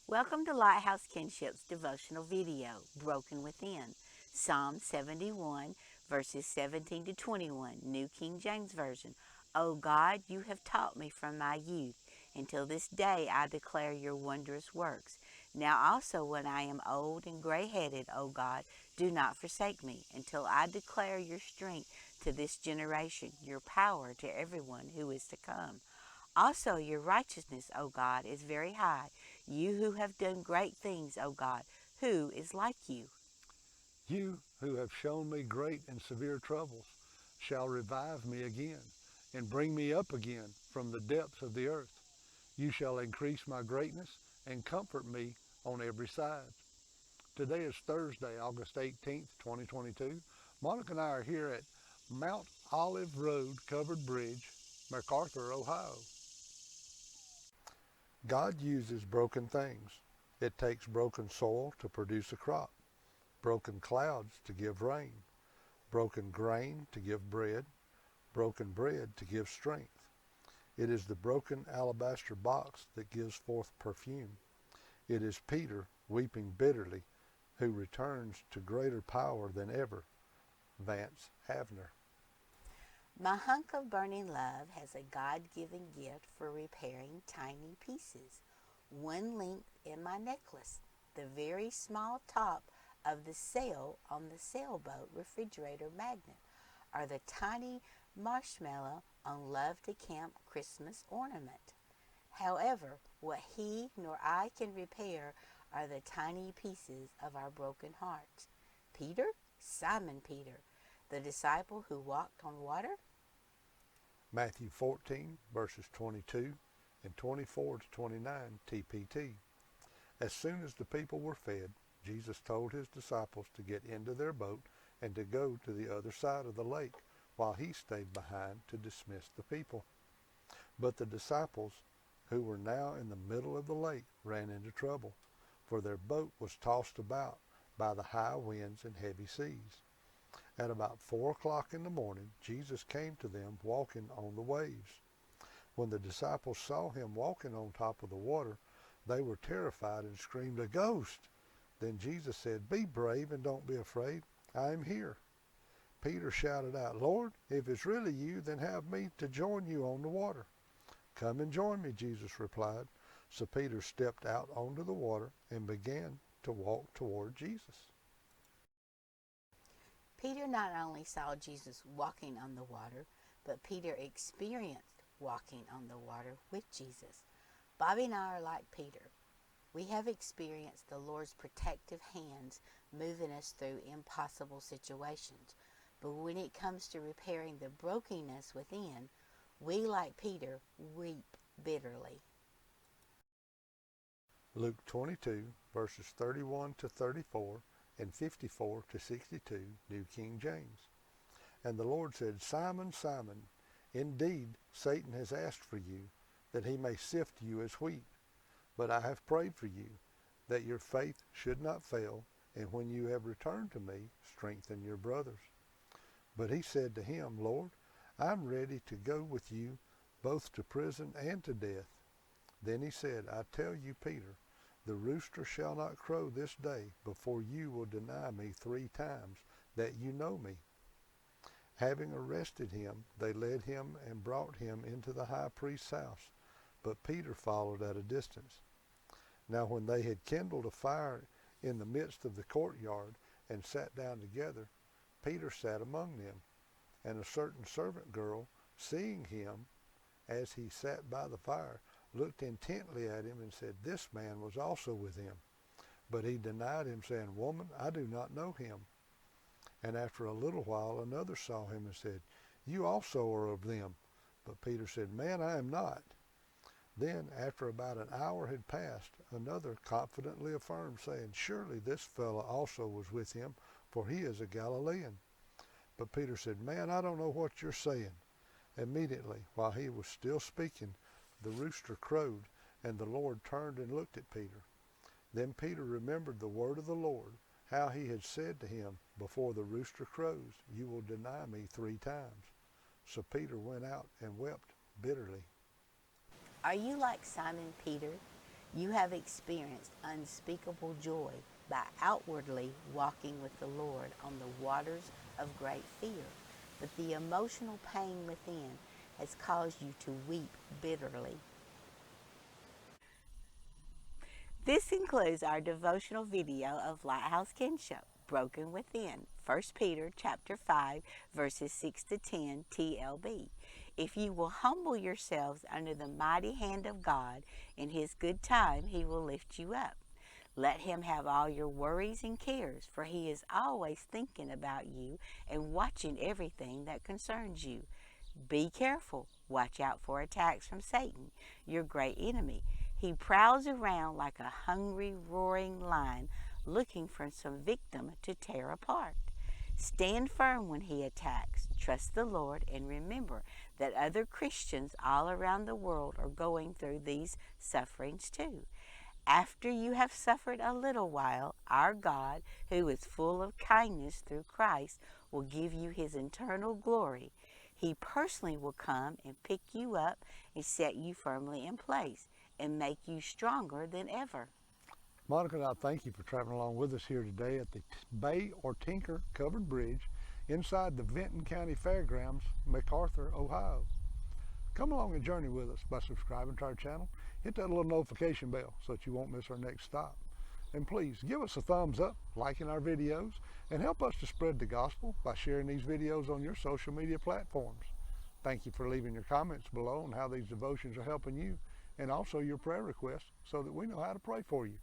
Welcome to LightHouse KinShip's devotional video, Broken Within, Psalm 71, verses 17 to 21, New King James Version. O God, you have taught me from my youth. Until this day I declare your wondrous works. Now also when I am old and gray-headed, O God, do not forsake me, until I declare your strength to this generation, your power to everyone who is to come. Also your righteousness, O God, is very high. You who have done great things, O God, who is like you? You who have shown me great and severe troubles shall revive me again and bring me up again from the depths of the earth. You shall increase my greatness and comfort me on every side. Today is Thursday, August 18th, 2022. Monica and I are here at Mount Olive Road Covered Bridge, MacArthur, Ohio. God uses broken things. It takes broken soil to produce a crop, broken clouds to give rain, broken grain to give bread, broken bread to give strength. It is the broken alabaster box that gives forth perfume. It is Peter, weeping bitterly, who returns to greater power than ever. Vance Havner. My hunk of burning love has a God-given gift for repairing tiny pieces. One link in my necklace, the very small top of the sail on the sailboat refrigerator magnet, or the tiny marshmallow on Love to Camp Christmas ornament. However, what he nor I can repair are the tiny pieces of our broken hearts. Peter, Simon Peter, the disciple who walked on water? Matthew 14, verses 22 and 24 to 29 TPT. As soon as the people were fed, Jesus told his disciples to get into their boat and to go to the other side of the lake while he stayed behind to dismiss the people. But the disciples, who were now in the middle of the lake, ran into trouble, for their boat was tossed about by the high winds and heavy seas. At about 4 o'clock in the morning, Jesus came to them walking on the waves. When the disciples saw him walking on top of the water, they were terrified and screamed, "A ghost!" Then Jesus said, "Be brave and don't be afraid. I am here." Peter shouted out, "Lord, if it's really you, then have me to join you on the water." "Come and join me," Jesus replied. So Peter stepped out onto the water and began to walk toward Jesus. Peter not only saw Jesus walking on the water, but Peter experienced walking on the water with Jesus. Bobby and I are like Peter. We have experienced the Lord's protective hands moving us through impossible situations. But when it comes to repairing the brokenness within, we, like Peter, weep bitterly. Luke 22, verses 31 to 34 and 54 to 62, New King James. And the Lord said, "Simon, Simon, indeed Satan has asked for you, that he may sift you as wheat. But I have prayed for you, that your faith should not fail, and when you have returned to me, strengthen your brothers." But he said to him, "Lord, I am ready to go with you both to prison and to death." Then he said, "I tell you, Peter, the rooster shall not crow this day before you will deny me 3 times that you know me." Having arrested him, they led him and brought him into the high priest's house, but Peter followed at a distance. Now when they had kindled a fire in the midst of the courtyard and sat down together, Peter sat among them. And a certain servant girl, seeing him as he sat by the fire, looked intently at him and said, "This man was also with him." But he denied him, saying, "Woman, I do not know him." And after a little while another saw him and said, "You also are of them." But Peter said, "Man, I am not." Then, after about an hour had passed, another confidently affirmed, saying, "Surely this fellow also was with him, for he is a Galilean." But Peter said, "Man, I don't know what you're saying." Immediately, while he was still speaking, the rooster crowed, and the Lord turned and looked at Peter. Then Peter remembered the word of the Lord, how he had said to him, "Before the rooster crows, you will deny me 3 times." So Peter went out and wept bitterly. Are you like Simon Peter? You have experienced unspeakable joy by outwardly walking with the Lord on the waters of great fear, but the emotional pain within has caused you to weep bitterly. This includes our devotional video of Lighthouse KinShip, Broken Within, 1 Peter chapter 5, verses 6 to 10, TLB. If you will humble yourselves under the mighty hand of God, in His good time He will lift you up. Let Him have all your worries and cares, for He is always thinking about you and watching everything that concerns you. Be careful. Watch out for attacks from Satan, your great enemy. He prowls around like a hungry, roaring lion, looking for some victim to tear apart. Stand firm when he attacks. Trust the Lord and remember that other Christians all around the world are going through these sufferings too. After you have suffered a little while, our God, who is full of kindness through Christ, will give you His eternal glory. He personally will come and pick you up and set you firmly in place and make you stronger than ever. Monica and I thank you for traveling along with us here today at the Bay or Tinker Covered Bridge inside the Vinton County Fairgrounds, MacArthur, Ohio. Come along and journey with us by subscribing to our channel. Hit that little notification bell so that you won't miss our next stop. And please give us a thumbs up, liking our videos, and help us to spread the gospel by sharing these videos on your social media platforms. Thank you for leaving your comments below on how these devotions are helping you, and also your prayer requests so that we know how to pray for you.